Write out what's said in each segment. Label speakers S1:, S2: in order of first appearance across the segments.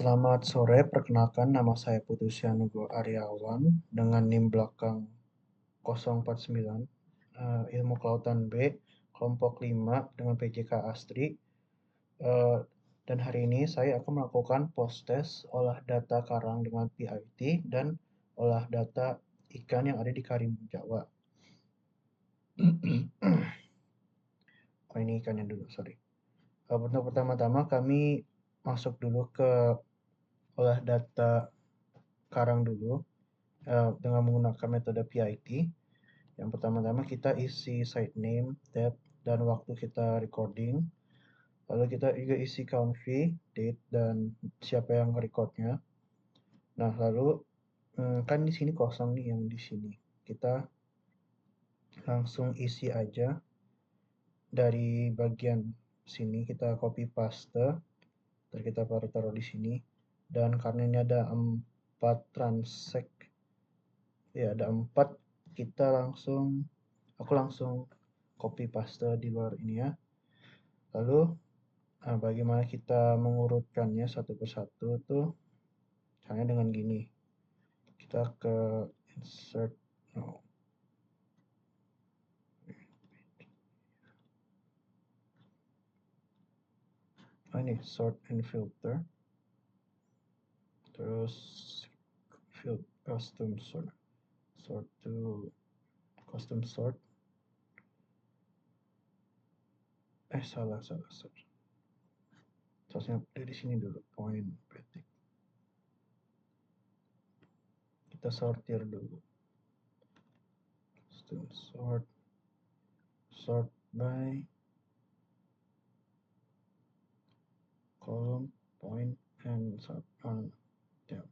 S1: Selamat sore, perkenalkan nama saya Putus Yanugo Aryawan dengan NIM belakang 049, Ilmu Kelautan B, kelompok 5 dengan PJK Astri. Dan hari ini saya akan melakukan post-test olah data karang dengan PIT dan olah data ikan yang ada di Karimun Jawa. Oh, ini ikannya dulu, sorry. Untuk pertama-tama kami masuk dulu ke olah data karang dulu dengan menggunakan metode PIT. Yang pertama-tama kita isi site name, tab, dan waktu kita recording. Lalu kita juga isi country, date, dan siapa yang recordnya. Nah, lalu kan di sini kosong nih yang di sini. Kita langsung isi aja dari bagian sini, kita copy paste, terus kita taruh di sini. Dan karena ini ada 4 transact, ya ada 4, aku langsung copy paste di luar ini ya. Lalu bagaimana kita mengurutkannya satu persatu tuh caranya dengan gini. Kita ke insert, ini sort and filter, terus custom sort to custom sort. Salah. Seharusnya dari sini dulu, point petik. Kita sortir dulu. Custom sort by column, point, and sub on tab.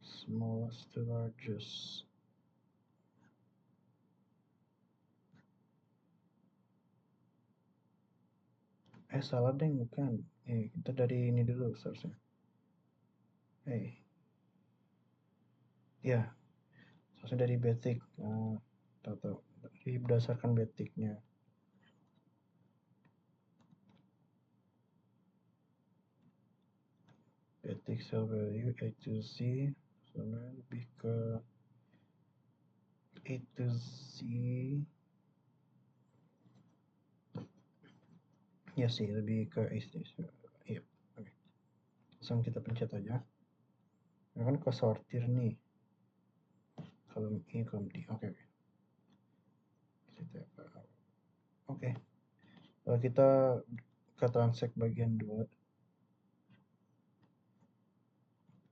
S1: Smallest to largest. Salah deh, bukan. Kita dari ini dulu seharusnya. Ya, seharusnya dari basic. Tahu. Jadi berdasarkan basicnya. Basic cell value A to Z. Sebenarnya lebih ke A to Z. Ya sih, lebih ke A to Z. Iya, oke. Langsung kita pencet aja. Nah, kan ke sortir nih. Column E, column D. Oke. Oke. Lalu kita ke transact bagian 2.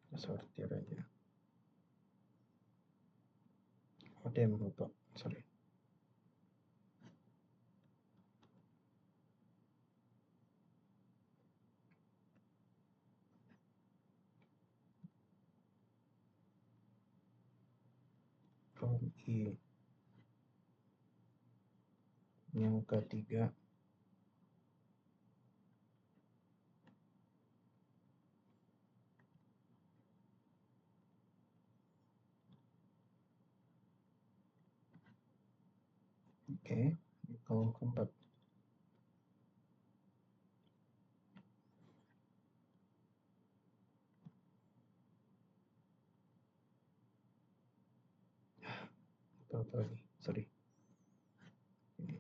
S1: Kita sortir aja. Lupa. Sorry. Column E. Yang ketiga. Oke, kolom keempat. Tahu lagi, sorry. Ini.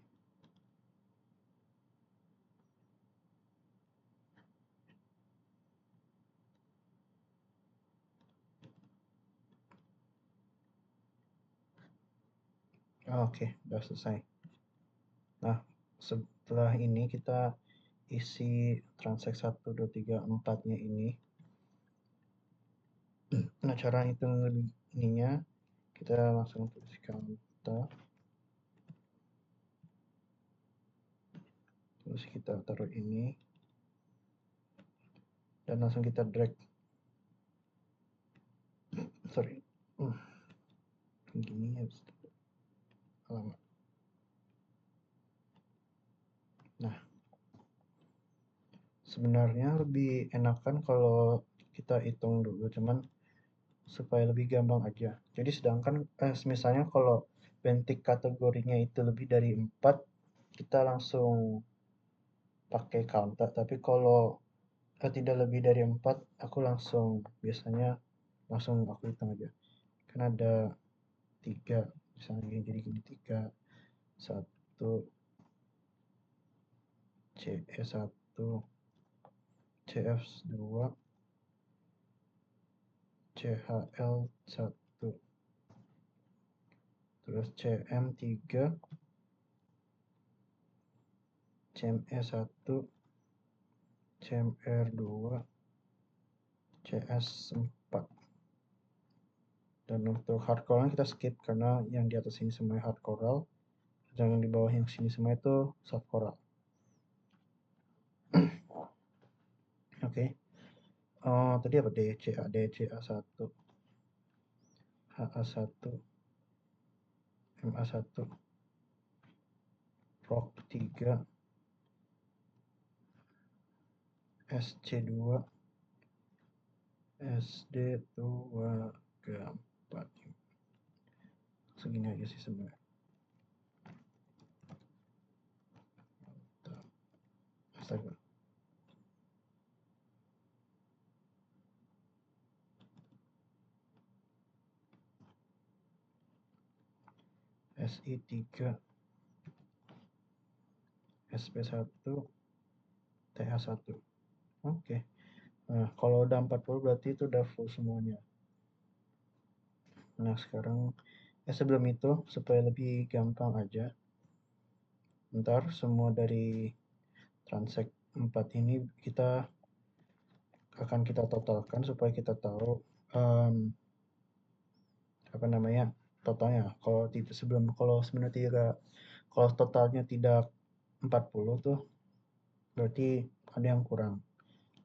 S1: Oke, udah selesai. Nah, setelah ini kita isi transact 1, 2, 3, 4-nya ini. Nah, cara hitung ininya kita langsung tulis counter. Terus kita taruh ini. Dan langsung kita drag. Sorry. Gini harus alamat. Nah, sebenarnya lebih enakan kalau kita hitung dulu, cuman supaya lebih gampang aja. Jadi sedangkan misalnya kalau bentik kategorinya itu lebih dari 4, kita langsung pakai counter. Tapi kalau Jika tidak lebih dari 4, aku biasanya langsung aku hitung aja. Kan ada 3, misalnya jadi gini 3, 1, CE1, CF2, CHL1, terus CM3, CME1, CMR2, CS4. Dan untuk hard coral kita skip karena yang di atas ini semua hard coral, dan yang di bawah yang sini semua itu soft coral. Oke. Tadi apa? DCA, DCA1, HA1, MA1, ROC3, SC2, SD2, G4. Segini aja sih sebenarnya. Astaga. SI3, SP1, TA1. Oke. Nah, kalau udah 40 berarti itu udah full semuanya. Nah, sekarang sebelum itu supaya lebih gampang aja. Ntar semua dari transact 4 ini akan kita totalkan supaya kita tahu apa namanya totalnya. Kalau sebenarnya kalau totalnya tidak 40 tuh berarti ada yang kurang.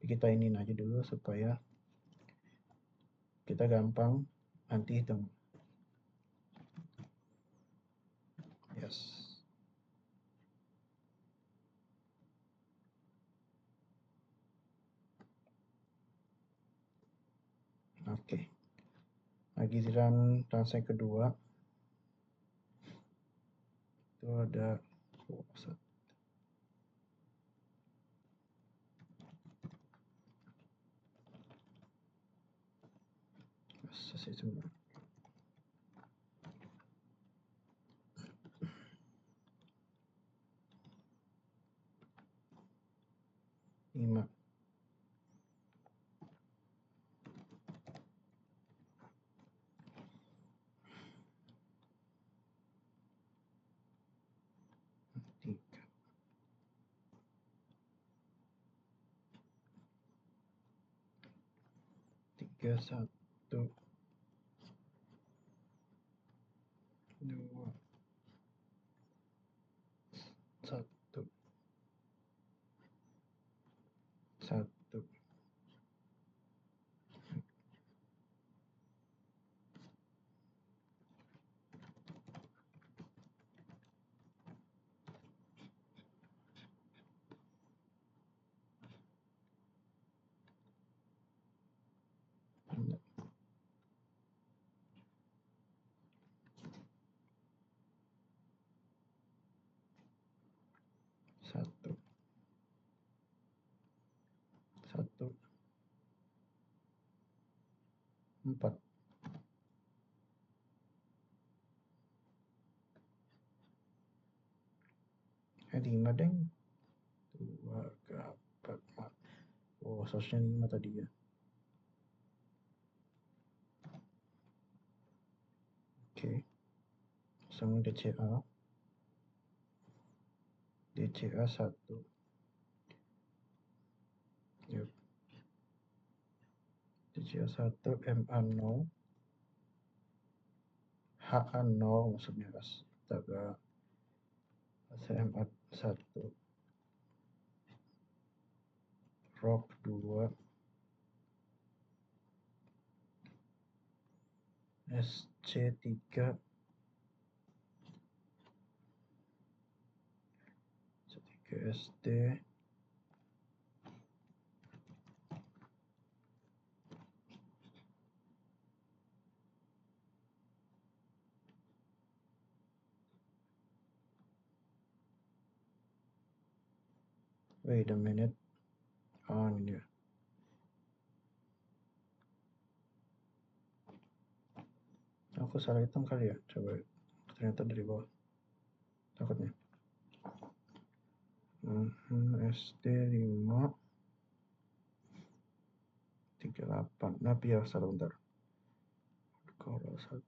S1: Kita iniin aja dulu supaya kita gampang nanti hitung. Yes. Oke. Nah, giliran transaksi kedua itu ada selesai semua. Lima. Tiga, 1, 2, 1, 1. Satu, 4. 5 deng. 2, 3, 4, 4. Oh, seharusnya 5 tadi ya. Oke. Langsung DCA. DCA 1. Yuk. DCA 1, MA0. HA0 maksudnya astaga. CMA1. ROC2. SC3. SD. Wait a minute. Oh, ini dia. aku salah hitung kali ya, coba ternyata dari bawah takutnya. SD 5 38. Nah, biar salah bentar. Kalau 1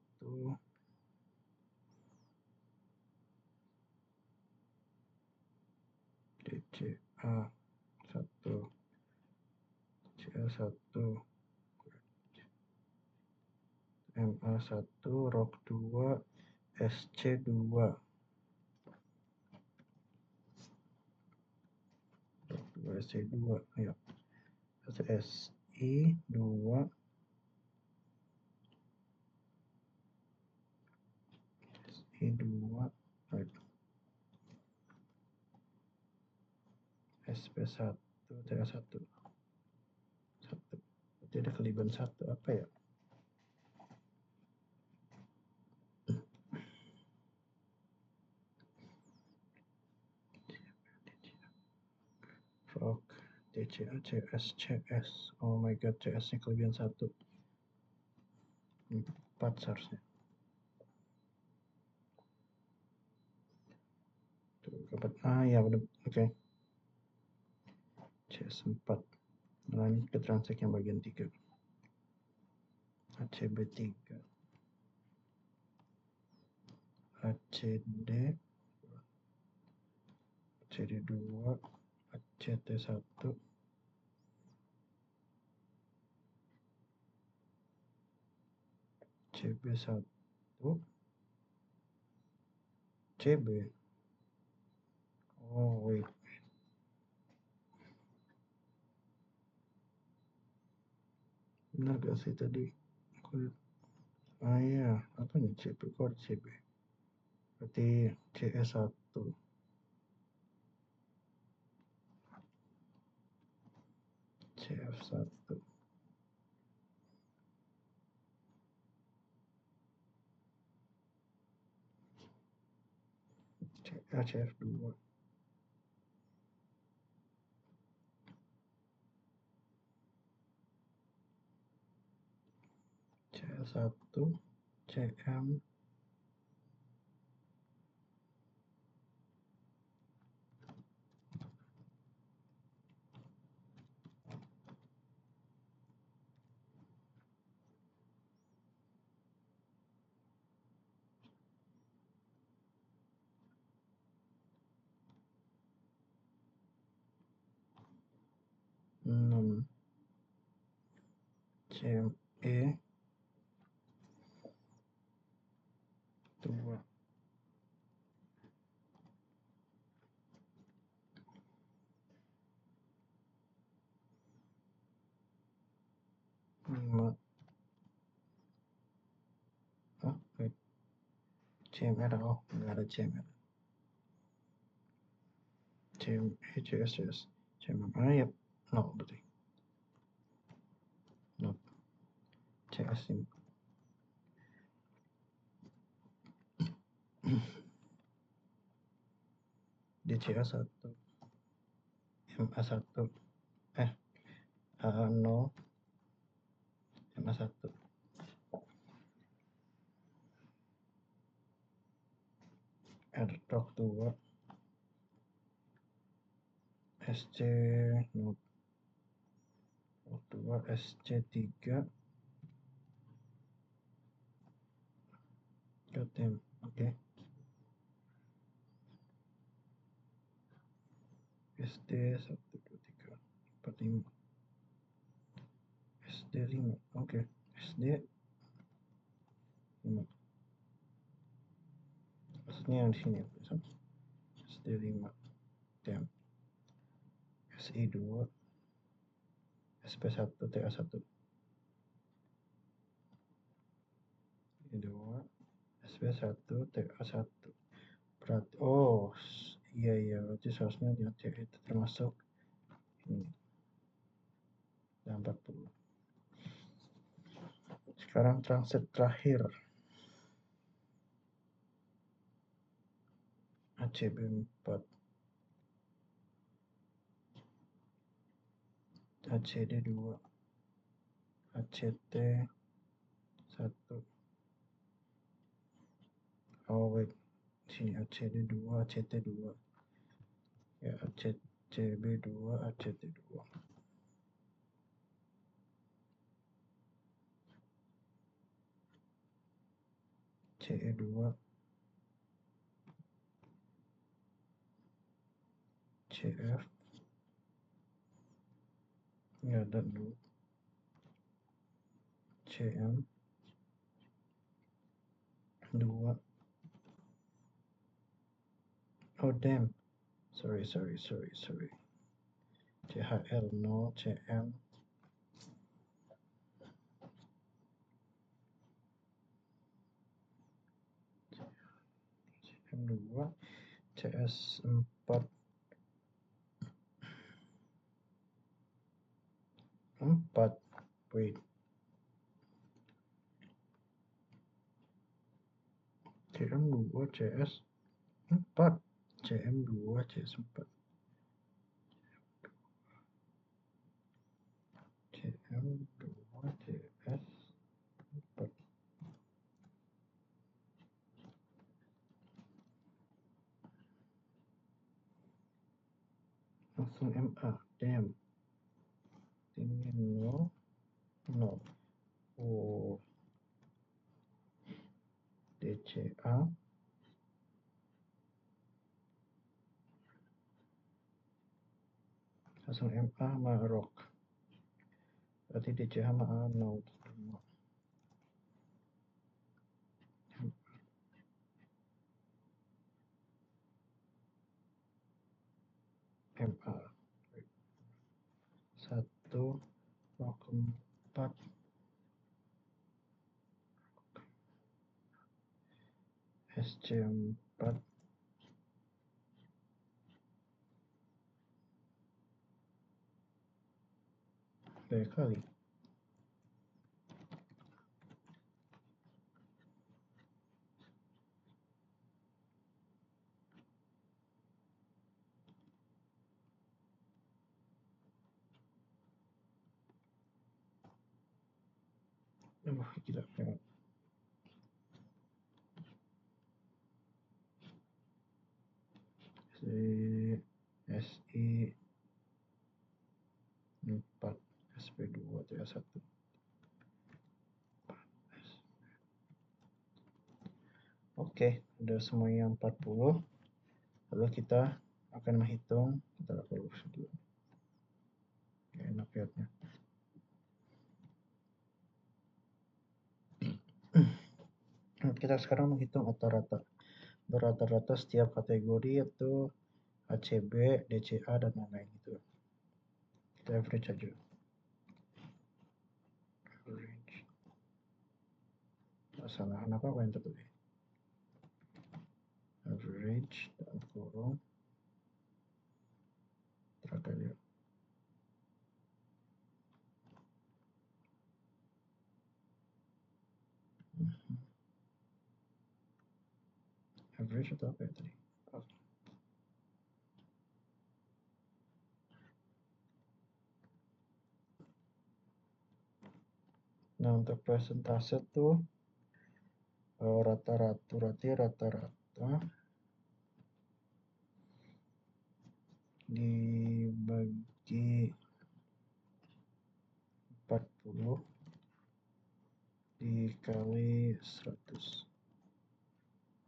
S1: DCA 1 CA 1 MA 1 ROK 2 SC 2 SC 2 ya. SI 2 SI 2 SP 1 TA 1 berarti ada kelebihan 1 apa ya? ROK DCA CS CS, oh my god, CS nya kelebihan 1 4 seharusnya. Ya benar, oke. CS 4. Lanjut ke transaksi yang bagian 3. ACB 3 ACD ACD 2 ACT 1 CB 1 CB, oh wait, benar gak sih tadi? Iya, apa nih CB, kok ada CB? Berarti CS 1 CF 1 CF 2 CS 1 CM CME 2 5 wait, CMR, oh nggak ada CMR, CME CSS CMR ya, no berarti no CS ini DCA 1 MA 1 AA 0 MA 1 RDOC 2 SC 2 SC 3 KTM, oke. SD 1 2 3 4 5 SD 5, oke. SD 5 maksudnya yang di sini ya, SD 5 TM SI 2 SP 1 TA 1 I 2 SP 1 TA 1 berarti, oh iya berarti seharusnya di ATR itu termasuk ini 40. Sekarang transit terakhir ACB 4 ACD 2 ACT 1 oh wait, sini ACD2, ACT2 ya, ACCB2, ACT2. CE2, CF ya, dan dulu CM 2. Oh damn, sorry, CHL 0, CM 2, CS 4, wait, CM 2, CS 4, CM 2, CS 4, CM 2, CS 4. Langsung MA, damn, ini no, oh, DCA langsung MA sama rock, berarti DCA sama A 0. MA 1, rock 4, SC 4, banyak kali. Gila, memang. SI 4, SP2 atau S1. Oke, udah semuanya 40. Lalu kita akan menghitung, kita lakukan dulu. Gak enak lihatnya. Kita sekarang menghitung rata-rata. Berrata-rata setiap kategori itu ACB, DCA, dan lain-lain gitu. Kita average aja. Average. Masalah, kenapa apa yang tertulis? Average, dan kurung. Terakhir. Average atau apa ya tadi? Nah, untuk persentase tuh rata-rata dibagi 40 dikali 100.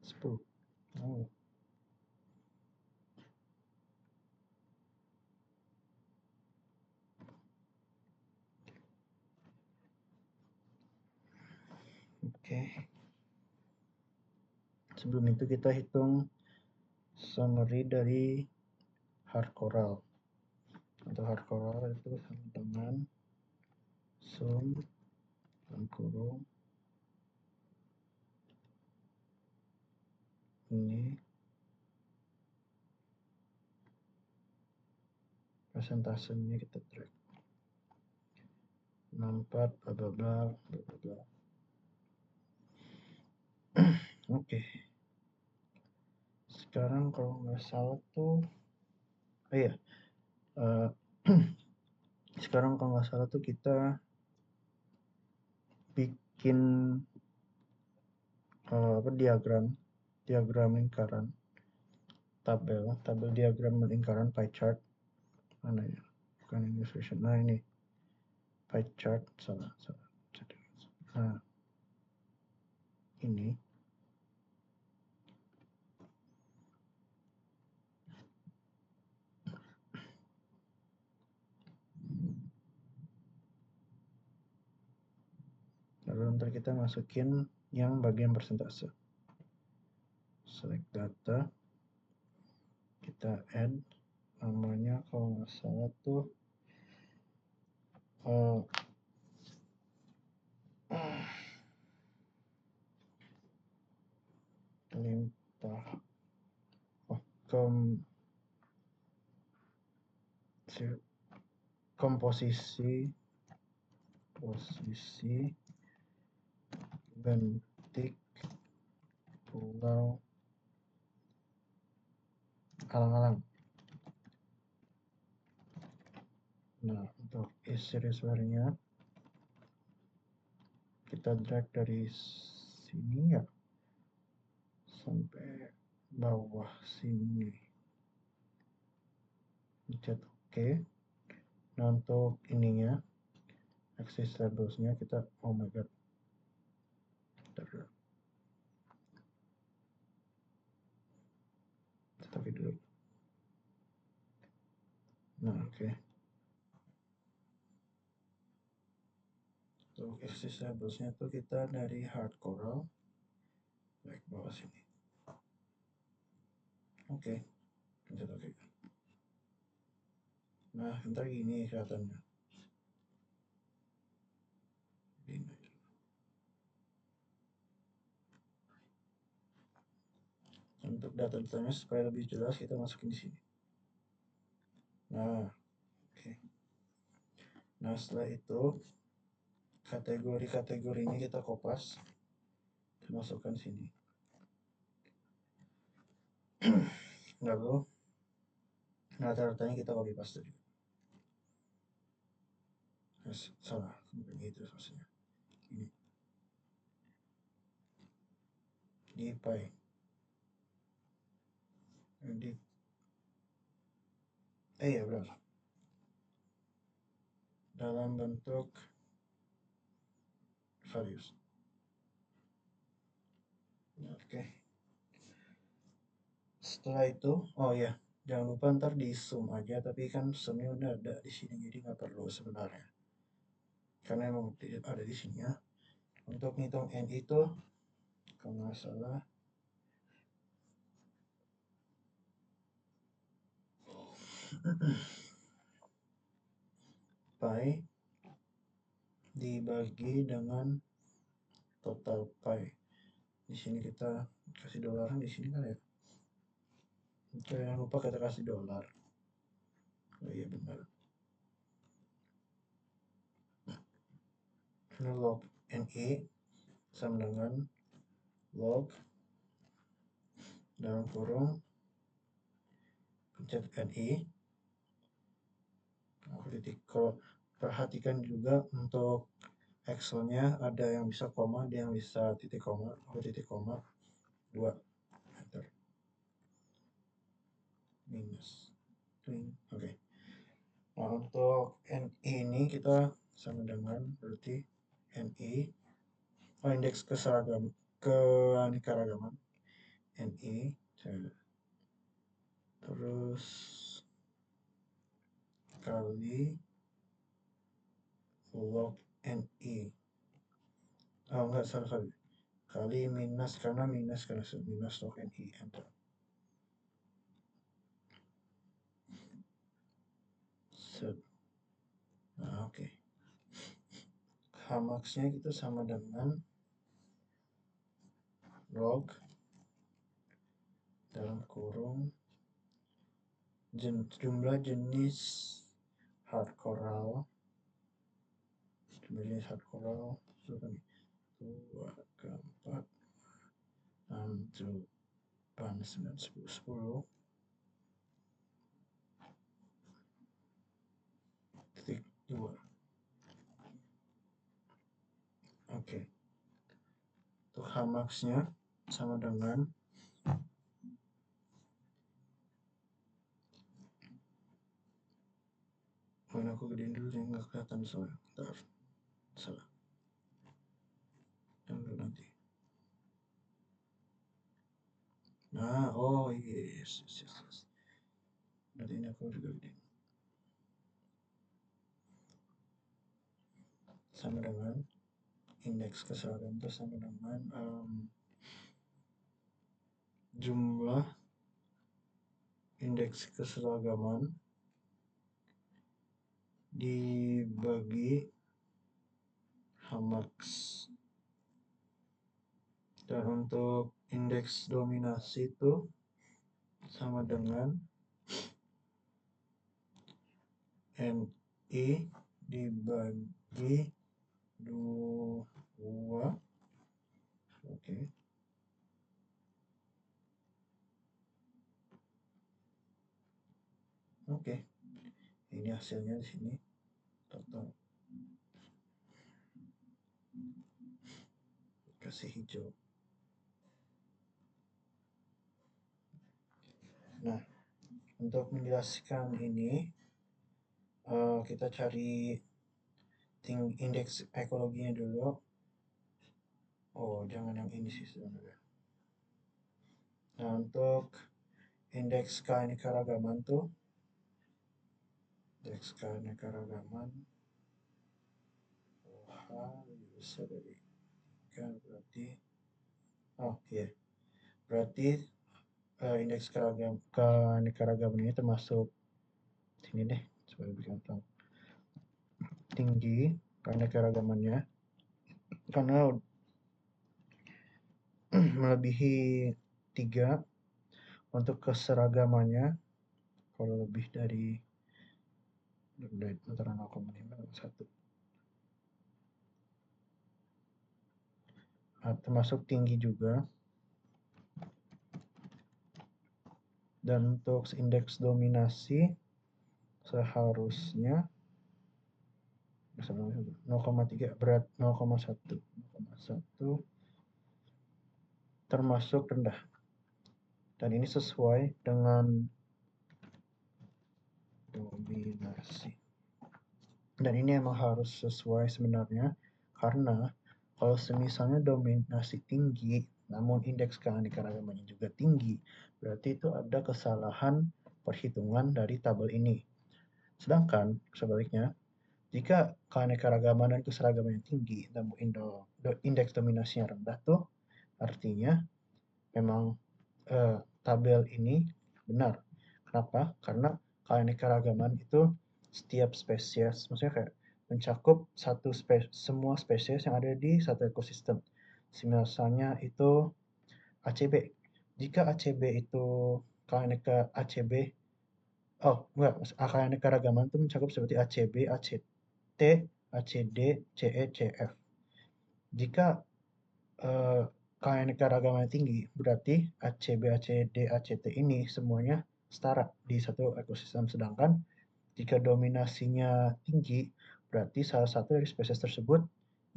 S1: 10. Oh. Oke. Sebelum itu kita hitung summary dari hard coral. Untuk hard coral itu sama dengan sum dalam kurung ini persentasenya kita track 64 bla bla bla bla bla bla. Oke. Sekarang kalau nggak salah tuh iya. Sekarang kalau nggak salah tuh kita bikin diagram diagram lingkaran, tabel diagram lingkaran pie chart. Mana ya? Bukan illustration. Nah, ini pie chart, salah. Nah, ini lalu ntar kita masukin yang bagian persentase. Select data, kita add namanya, kalau nggak salah tuh limpah komposisi bentik pulau alang-alang. Nah, untuk isi reservoir-nya kita drag dari sini ya sampai bawah sini, pencet OK. Nah, untuk ininya axis labels-nya kita, oh my god, tapi dulu. Nah, oke. Untuk axis labels-nya tuh kita dari hard coral naik bawah sini. Oke, pencet OK. Nah, ntar gini kelihatannya. Untuk data-datanya supaya lebih jelas kita masukin di sini. Nah, oke. Nah, setelah itu kategori-kategorinya kita kopas, kita masukkan sini. Lalu data-datanya kita copy paste juga. Salah, begitu maksudnya. Ini di pie. Ya benar. Dalam bentuk values. Oke. Setelah itu, oh ya, jangan lupa ntar di zoom aja, tapi kan zoomnya udah ada di sini, jadi nggak perlu sebenarnya. Karena emang ada di sini ya. Untuk ngitung n itu, kalau nggak salah, pi dibagi dengan total pi. Di sini kita kasih dolarnya di sini kan ya. Jangan lupa kita kasih dolar. Oh iya benar. Log NI sama dengan log dalam kurung pencet NI. Perhatikan juga untuk Excel-nya ada yang bisa koma, ada yang bisa titik koma, titik koma 2 enter minus. Oke. Nah, untuk NI ini kita sama dengan berarti NI indeks keanekaragaman NI terus kali log NI. Oh enggak, salah kali minus karena minus log NI enter. Set. Nah, oke. Hamax-nya kita sama dengan log dalam kurung jumlah jenis hard coral, 2, 3, 4, 6, 7, 8, 9, 10 titik 2. Oke. Untuk hamax-nya sama dengan salah, bentar, salah. Yang dulu nanti. Nah, oh yes. Nanti ini aku juga bikin. Sama dengan indeks keseragaman itu sama dengan jumlah indeks keseragaman dibagi Hamax. Dan untuk indeks dominasi itu sama dengan NI dibagi 2. Oke. Oke. Ini hasilnya di sini total. Kasih hijau. Nah, untuk menjelaskan ini kita cari indeks ekologinya dulu. Oh, jangan yang ini sih sebenarnya. Nah, untuk indeks keanekaragaman tuh, indeks keanekaragaman bisa dari kan berarti berarti indeks keanekaragaman ini termasuk sini deh supaya lebih gampang. Tinggi keanekaragamannya karena melebihi 3. Untuk keseragamannya kalau lebih dari antara 0,5 dan 1. Nah, termasuk tinggi juga. Dan untuk indeks dominasi seharusnya 0,3 berat 0,1 termasuk rendah. Dan ini sesuai dengan dominasi. Dan ini emang harus sesuai sebenarnya karena kalau misalnya dominasi tinggi namun indeks keanekaragamannya juga tinggi, berarti itu ada kesalahan perhitungan dari tabel ini. Sedangkan sebaliknya, jika keanekaragaman dan keseragamannya tinggi namun indeks dominasinya rendah tuh artinya memang tabel ini benar. Kenapa? Karena keanekaragaman itu setiap spesies, maksudnya kayak mencakup semua spesies yang ada di satu ekosistem. Misalnya itu ACB. Jika ACB itu keanekaragaman itu mencakup seperti ACB, ACT, ACD, CE, CF. Jika keanekaragaman tinggi, berarti ACB, ACD, ACT ini semuanya setara di satu ekosistem. Sedangkan jika dominasinya tinggi, berarti salah satu dari spesies tersebut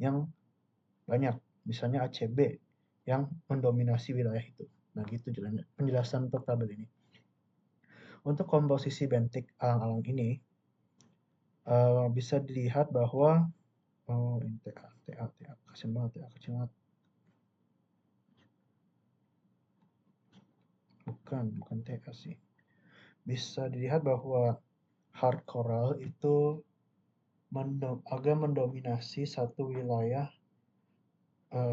S1: yang banyak. Misalnya ACB yang mendominasi wilayah itu. Nah, gitu penjelasan untuk tabel ini. Untuk komposisi bentik alang-alang ini, bisa dilihat bahwa TA, kasian banget ya, kecil banget. Bukan TA sih. Bisa dilihat bahwa hard coral itu agak mendominasi satu wilayah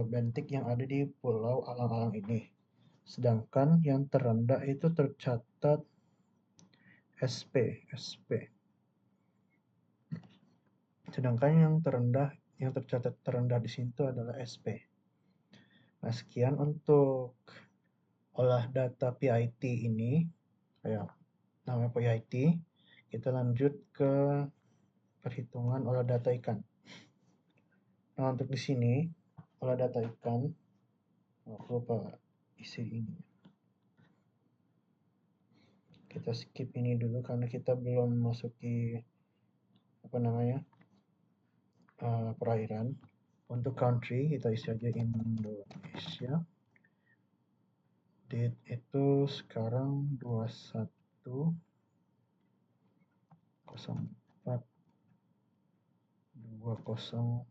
S1: bentik yang ada di pulau alang-alang ini. Sedangkan yang terendah itu tercatat SP. Sedangkan yang tercatat terendah di situ adalah SP. Nah, sekian untuk olah data PIT ini. Namanya PIT. Kita lanjut ke perhitungan olah data ikan. Nah, untuk di sini olah data ikan, aku lupa isi ini. Kita skip ini dulu karena kita belum masuki perairan. Untuk country kita isi aja Indonesia. Date itu sekarang 21/04 2026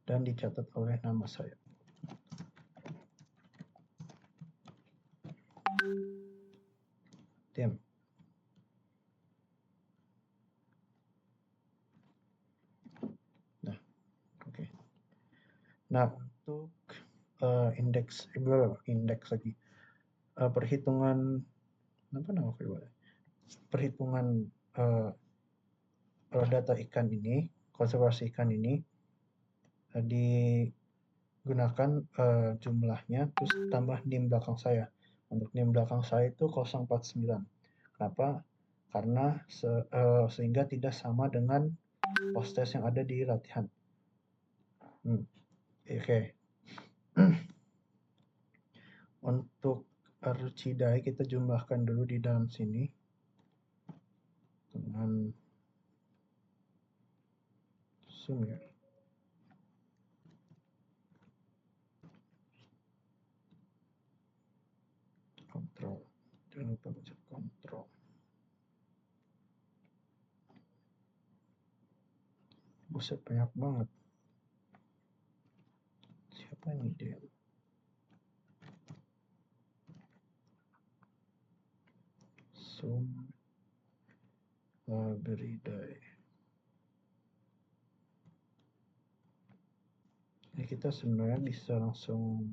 S1: dan dicatat oleh nama saya. Diam. Nah, oke. Nah, untuk indeks lagi. Perhitungan apa nama variabel? Perhitungan data ikan ini, konservasi ikan ini digunakan jumlahnya terus tambah NIM belakang saya. Untuk NIM belakang saya itu 049. Kenapa? Karena sehingga tidak sama dengan post test yang ada di latihan. Oke. Untuk archidae kita jumlahkan dulu di dalam sini dengan zoom ya. Kontrol. Jangan lupa pencet kontrol. Buset, banyak banget. Siapa ini dia? Zoom Laberidae. Ini kita sebenarnya bisa langsung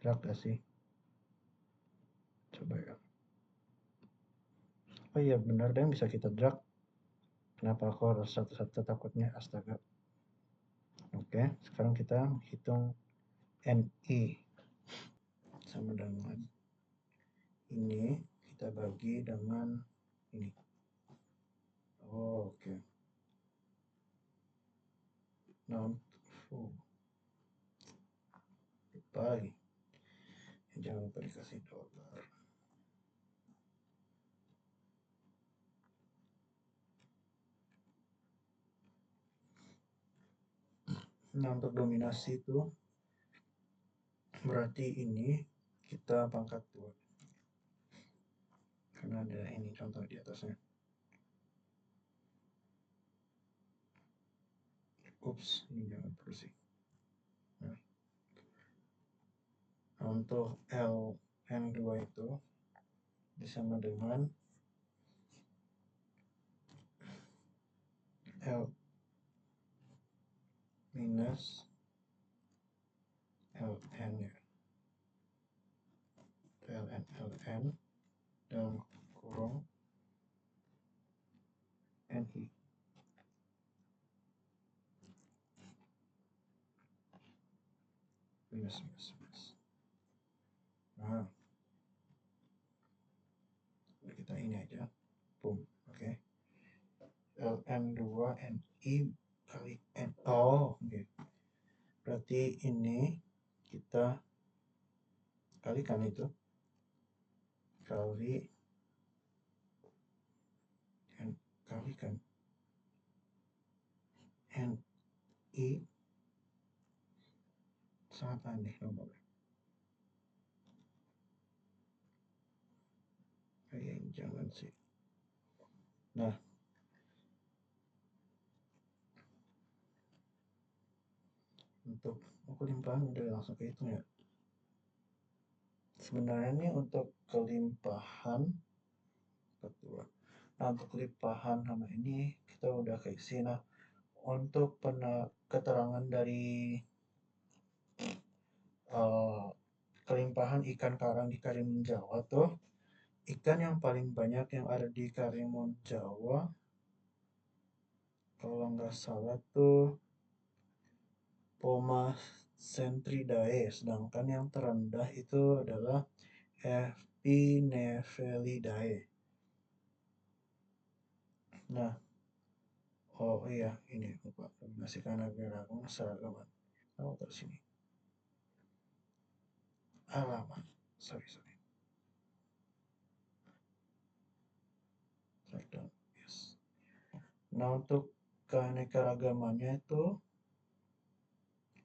S1: drag gak sih? Coba ya. Oh iya, benar deh, bisa kita drag. Kenapa aku harus satu-satu takutnya? Astaga. Oke, sekarang kita hitung NI sama dengan ini kita bagi dengan ini. Oh, oke. Nah, lupa lagi. Jangan lupa dikasih dollar. Nah, untuk dominasi itu berarti ini kita pangkat 2 karena ada ini contoh di atasnya. Ups, ini jangan perlu sih. Nah, untuk LN2 itu sama dengan L minus LN ya. LN dalam kurung NI. Minus. Nah, kita ini aja. Boom. Oke. LN2 NI kali N. Oh, oke. Berarti ini kita kalikan itu kalikan NI sangat aneh nomornya. Jangan sih. Nah, untuk kelimpahan udah langsung kehitung ya. Sebenarnya ini untuk kelimpahan kedua. Nah, untuk kelimpahan sama ini kita udah keisi. Nah, untuk keterangan dari kelimpahan ikan karang di Karimun Jawa tuh, ikan yang paling banyak yang ada di Karimun Jawa kalau nggak salah tuh Pomacentridae, sedangkan yang terendah itu adalah Epinevelidae. Nah, oh iya, ini lupa masih karena gerakan seragaman. Oh, terus sini. Alamat, sorry. Yes. Nah, untuk keanekaragamannya itu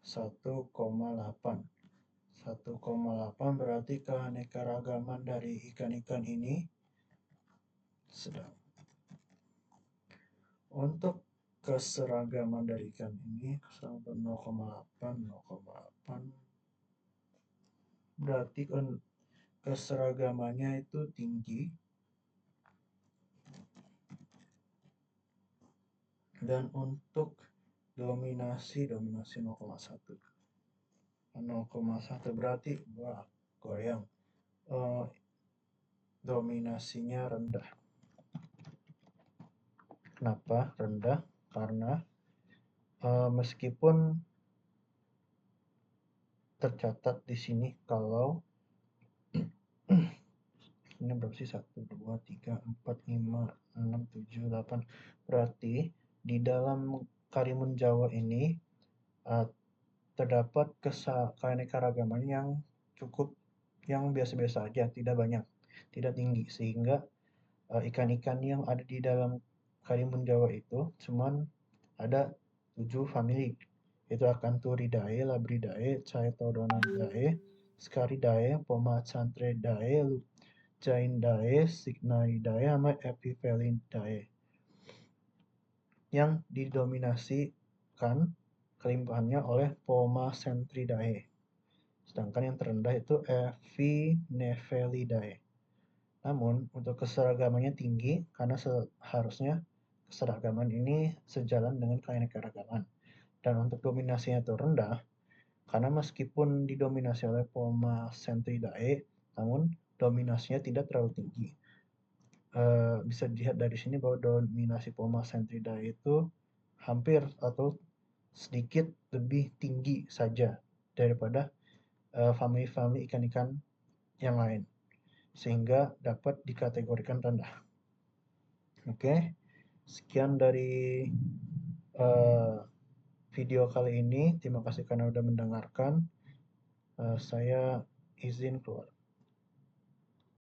S1: 1,8. 1,8 berarti keanekaragaman dari ikan-ikan ini sedang. Untuk keseragaman dari ikan ini, keseragaman 0,8, 0,8, berarti kan keseragamannya itu tinggi. Dan untuk dominasi 0,1. 0,1 berarti wah goyang. Dominasinya rendah. Kenapa rendah? Karena meskipun tercatat di sini kalau ini berapa sih? 1, 2, 3, 4, 5, 6, 7, 8. Berarti di dalam Karimun Jawa ini terdapat keanekaragaman yang cukup, yang biasa-biasa aja, tidak banyak, tidak tinggi, sehingga ikan-ikan yang ada di dalam Karimun Jawa itu cuman ada 7 famili, yaitu Acanthuridae, Labridae, Chaetodontidae, Scaridae, Pomacantheridae, Leucaenidae, Cygnaidae, sama Epiphyalidae, yang didominasikan kelimpahannya oleh Pomacentridae. Sedangkan yang terendah itu Epiphyalidae. Namun, untuk keseragamannya tinggi karena seharusnya keseragaman ini sejalan dengan keanekaragaman. Dan untuk dominasinya itu rendah karena meskipun didominasi oleh Pomacentridae, namun dominasinya tidak terlalu tinggi. Bisa dilihat dari sini bahwa dominasi Pomacentridae itu hampir atau sedikit lebih tinggi saja daripada famili-famili ikan-ikan yang lain, sehingga dapat dikategorikan rendah. Oke, sekian dari video kali ini. Terima kasih karena sudah mendengarkan. Saya izin keluar.